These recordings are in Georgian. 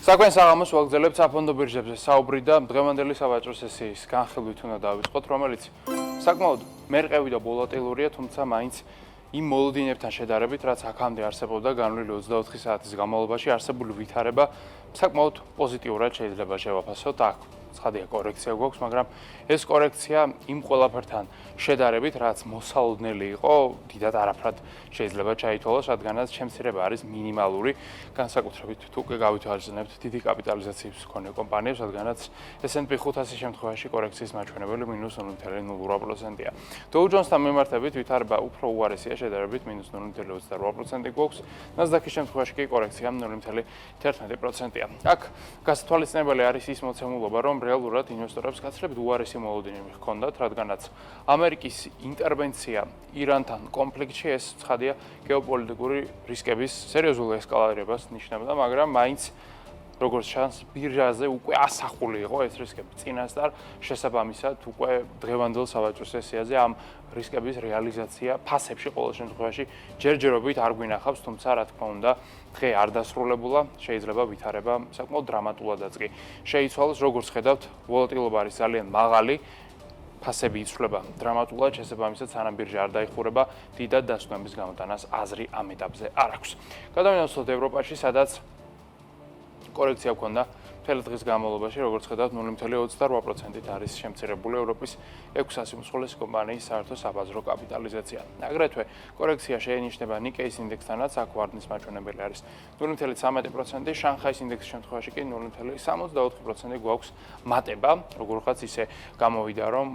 საქმეს აღამოს ვაგრძელებთ საფონდო ბირჟებზე საუბრი და დღევანდელი სავაჭრო სესიის განხილვით უნდა დავიწყოთ, რომელიც საკმაოდ მერყევი და ვოლატილურია, თუმცა მაინც იმ მოლოდინებთან შედარებით, რაც აქამდე არსებობდა განვლილი 24 საათის განმავლობაში, არსებული ვითარება საკმაოდ პოზიტიურად შეიძლება შევაფასოთ. აქ ცხადია კორექცია გვაქვს, მაგრამ ეს კორექცია იმ ყველაფერთან შედარებით, რაც მოსალოდნელი იყო, დიდად არაფრად შეიძლება ჩაითვალოს, რადგანაც შემცირება არის მინიმალური, განსაკუთრებით თუ გავითვალისწინებთ დიდი კაპიტალიზაციის მქონე კომპანიებს, რადგანაც S&P 500-ის შემთხვევაში კორექციის მაჩვენებელი -0.08%-ია. Dow Jones-თან მიმართებით ვითარება უფრო უარესია შედარებით -0.28% გვაქვს, NASDAQ-ის შემთხვევაში კი კორექცია 0.11%-ია. აქ გასათვალისწინებელი არის ის მოცემულობა, რომ რეალურად ინვესტორებს გაცილებით უარესი მოლოდინები ჰქონდათ, რადგანაც ამერიკის ინტერვენცია ირანთან კონფლიქტში ეს ცხადია გეოპოლიტიკური რისკების სერიოზულ ესკალირებას ნიშნავდა, მაგრამ მაინც როგორც ჩანს, ბირჟაზე უკვე ასახული იყო ეს რისკები წინასწარ, შესაბამისად უკვე დღევანდელ სავაჭრო სესიაზე ამ რისკების რეალიზაცია ფასებში ყოველ შემთხვევაში ჯერჯერობით არ გვინახავს, თუმცა რა თქმა უნდა, დღე არ დასრულებულა, შეიძლება ვითარება საკმაოდ დრამატულადაც კი შეიცვალოს, როგორც ხედავთ, ვოლატილობა არის ძალიან მაღალი, ფასები იცვლება დრამატულად, შესაბამისად სანამ ბირჟა არ დაიხურება, დიდად დასვენების გამოტანას აზრი ამ ეტაპზე არ აქვს. გადავინაცვლოთ ევროპაში, სადაც კორექცია ჰქონდა მთელი დღის განმავლობაში, როგორც ხედავთ, 0.28%-ით არის შემცირებული ევროპის 600 უმსხვილესი კომპანიის საერთო საბაზრო კაპიტალიზაცია. აგრეთვე კორექცია შეენიშნება ნიკეის ინდექსთანაც, აქ ვარდნის მაჩვენებელი არის 0.13%, შანხაის ინდექსის შემთხვევაში კი 0.64% გვაქვს მატება, როგორღაც ისე გამოვიდა, რომ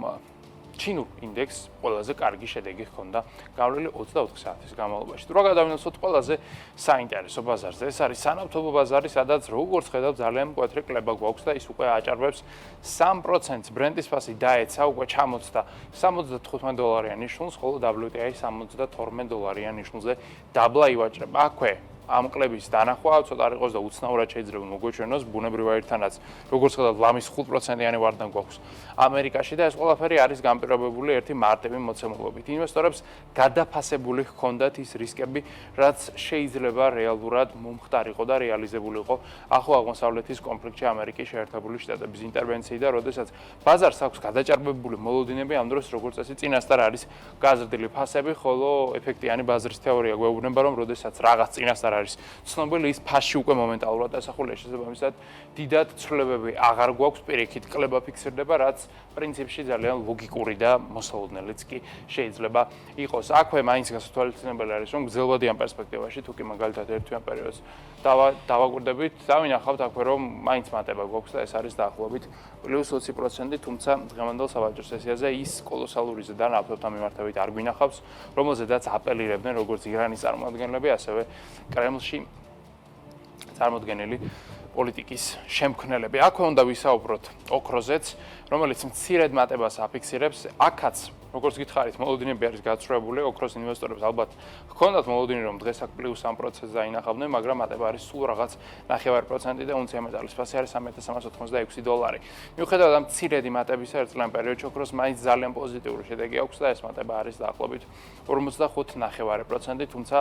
ჩინურ ინდექსს ყველაზე კარგი შედეგი ჰქონდა გავლილი 24 საათის განმავლობაში. თუ რა გადავინაცვლოთ ყველაზე საინტერესო ბაზარზე, ეს არის სანავთობო ბაზარი, სადაც როგორც ხედავთ, ძალიან მკვეთრი კლება გვაქვს და ის უკვე აჭარბებს 3%-ს. ბრენტის ფასი დაეცა, უკვე ჩამოწდა $75 ნიშნულს, ხოლო WTI $72 ნიშნულზე დაბლა ივაჭრება. აქვე ამ კლების დანახვა ცოტა არ იყოს და უცნაურად შეიძლება მოგვეჩვენოს, ბუნებრივ აირთანაც როგორც ხედავთ, ლამის 5%-იანი ვარდნა გვაქვს ამერიკაში და ეს ყველაფერი არის განპირობებული ერთი მარტივი მოცემულობით. ინვესტორებს გადაფასებული ჰქონდათ ის რისკები, რაც შეიძლება რეალურად მომხდარიყო და რეალიზებულიყო ახლო აღმოსავლეთის კონფლიქტში ამერიკის შეერთებული შტატების ინტერვენციით და როდესაც ბაზარს აქვს გადაჭარბებული მოლოდინები, ამ დროს როგორც წესი წინასწარ არის გაზრდილი ფასები, ხოლო ეფექტიანი ბაზრის თეორია გვეუბნება, რომ როდესაც რაღაც წინასწარ არის ცნობილი, ის ფასში უკვე მომენტალურად დასახულია, შესაბამისად დიდად ცვლილებები აღარ გვაქვს, პირიქით კლება ფიქსირდება, რაც პრინციპში ძალიან ლოგიკური და მოსალოდნელიც კი შეიძლება იყოს. აქვე მაინც გასათვალისწინებელი არის, რომ გრძელვადიან პერსპექტივაში, თუ კი მაგალითად ერთვიან პერიოდს დავაკვირდებით, დავინახავთ აქვე, რომ მაინც მატება გვაქვს და ეს არის დაახლოებით +20%, თუმცა დღევანდელ სავაჭრო სესიაზე ის კოლოსალური ზედა ნავთობთან მიმართებით არ გვინახავს, რომელზედაც აპელირებდნენ როგორც ირანის წარმომადგენლები, ასევე კრემლში წარმოდგენილი პოლიტიკის შემქმნელები. აქვე უნდა ვისაუბროთ ოქროზეც, რომელიც მცირედ მატებას აფიქსირებს. აქაც, როგორც გითხარით, მოლოდინები არის გაცვლებული, ოქროს ინვესტორებს ალბათ ჰქონდათ მოლოდინი, რომ დღეს აქ +3%-ს დაინახავდნენ, მაგრამ მატება არის სულ რაღაც 0.5% და უნცია მეტალის ფასი არის $386. მიუხედავად ამ მცირედი მატებისა, ერთ წლიან პერიოდში ოქროს მაინც ძალიან პოზიტიური შედეგი აქვს და ეს მატება არის დაახლოებით 45.9%, თუმცა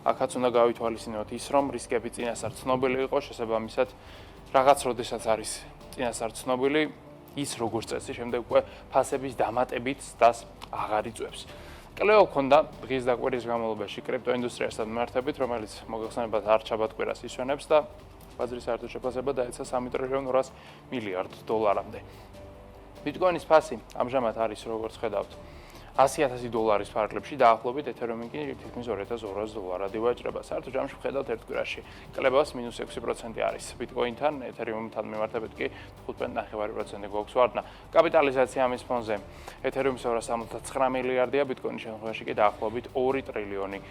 აქაც უნდა გავითვალისწინოთ ის, რომ რისკები წინასწარ ცნობილი იყო, შესაბამისად რაღაც როდესაც არის წინასწარ ცნობილი, ის როგორც წესი შემდეგ უკვე ფასების დამატებით დას აღარ იწვევს. კლეო ჰქონდა დღის და კვირის განმავლობაში კრიპტოინდუსტრიასთან მიმართებით, რომელიც მოგეხსენებათ არჩაბატ-კვირას ისვენებს და ბაზრის საერთო შეფასება დაეცა $3.2 მილიარდამდე. ბიტკოინის ფასი ამჟამად არის, როგორც ხედავთ, $100,000 ფარგლებში, დაახლოებით ეთერიუმი კი თითქმის $2,200 ივაჭრება. საერთო ჯამში ვხედავთ ერთ კვირაში კლებას -6% არის ბიტკოინთან, ეთერიუმთან მიმართებით კი 5.9% გვაქვს ვარდნა. კაპიტალიზაცია ამის ფონზე ეთერიუმის 279 მილიარდია, ბიტკოინის შემთხვევაში კი დაახლოებით $2 ტრილიონი.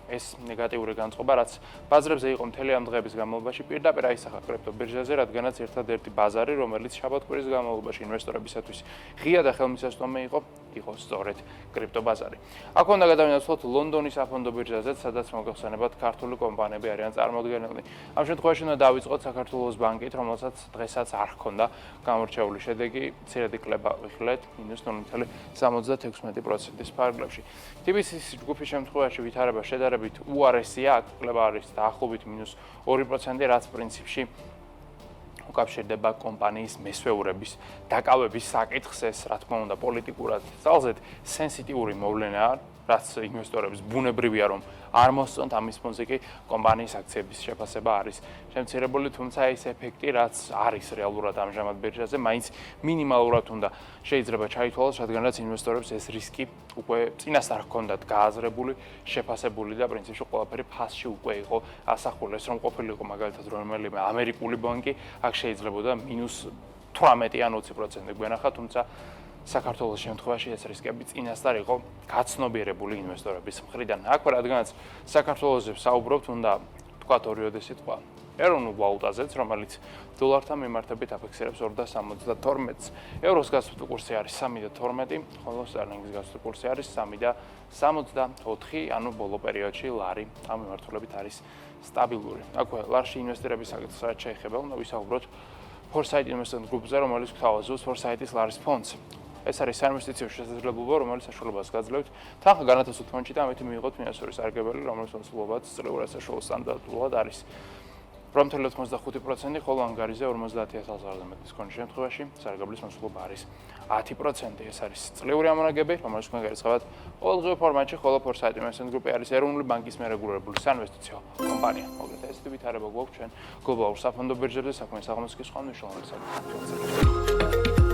ეს ნეგატიური განწყობა, რაც ბაზრებზე იყო მთელი ამ დღეების განმავლობაში, პირდაპირ აისახა კრიპტობირჟაზე, რადგანაც ერთადერთი ბაზარი, რომელიც შაბათ-კვირის განმავლობაში ინვესტორებისათვის ღია და ხელმისაწვდომი იყო სწორედ კრიპტობაზარი. აქ უნდა გადავინაცვლოთ ლონდონის საფონდო ბირჟაზეც, სადაც მოგეხსენებათ ქართული კომპანიები არიან წარმოდგენილნი. ამ შემთხვევაში უნდა დავიწყოთ საქართველოს ბანკით, რომელსაც დღესაც არ ჰქონდა გამორჩეული შედეგი, მცირედი კლება ვიხილეთ -0.76%-ის ფარგლებში. TBC-ის ჯგუფის შემთხვევაში ვითარება შედარებით შედარებით უარესია, აქ კლება არის დაახლოებით -2%, რაც პრინციპში უკავშირდება კომპანიის მესვეურების დაკავების საკითხს, ეს რა თქმა უნდა პოლიტიკურად ძალზედ სენსიტიური მოვლენაა, რაც ინვესტორების ბუნებრივია რომ არ მოსწონთ ამის ფონზე კი კომპანიის აქციების შეფასება არის შემცირებული, თუმცა ეს ეფექტი რაც არის რეალურად ამჟამად ბირჟაზე, მაინც მინიმალურად უნდა შეიძლება ჩაითვალოს, რადგანაც ინვესტორებს ეს რისკი უკვე წინასწარ ჰქონდათ გააზრებული, შეფასებული და პრინციპში ყველაფერი ფასში უკვე იყო ასახული, ეს რომ ყოფილიყო მაგალითად რომელიმე ამერიკული ბანკი, აქ შეიძლებოდა -18 ან 20% გვენახა, თუმცა საქართველოს შემთხვევაში ეს რისკები წინასწარ იყო გაცნობიერებული ინვესტორების მხრიდან. აქ რადგანაც საქართველოზე ვსაუბრობთ, უნდა თქვათ ორიოდე სიტყვა ეროვნულ ვალუტაზეც, რომელიც დოლართან მიმართებით აფიქსირებს 2.72-ს. ევროს გასწვრივი კურსი არის 3.12, ხოლო სტერლინგის გასწვრივი კურსი არის 3.74, ანუ ბოლო პერიოდში ლარი ამ მიმართულებით არის სტაბილური. აქვე ლარში ინვესტირების საკითხს რაც შეეხება, უნდა ვისაუბროთ Foresight Investment Group-ზე, რომელიც გვთავაზობს Foresight-ის ლარის ფონდს. ეს არის საინვესტიციო შესაძლებლობა, რომელიც საშუალებას გაძლევთ თანხა განათავსოთ ფონდში და ამით მიიღოთ ფინანსური სარგებელი, რომელიც მოსულობად წლეურად საშუალო სტანდარტულად არის. პრომთელი 85%, ხოლო ანგარიზე 50,000 ლარზე მეტის კონტ შემთხვევაში სარგებლის მოსულობა არის 10%. ეს არის წლიური ამონაგები, რომელიც თქვენ გაიწყებათ ყოველდღიურ ფორმატში, ხოლო Foresight Investment Group არის ეროვნული ბანკის მერეგულირებული საინვესტიციო კომპანია. მოგეთ ესეთი ვითარება გვაქვს ჩვენ გლობალურ საფონდო ბირჟებზე, საქმის აღმოსკის სხვა მნიშვნელოვანი საკითხი.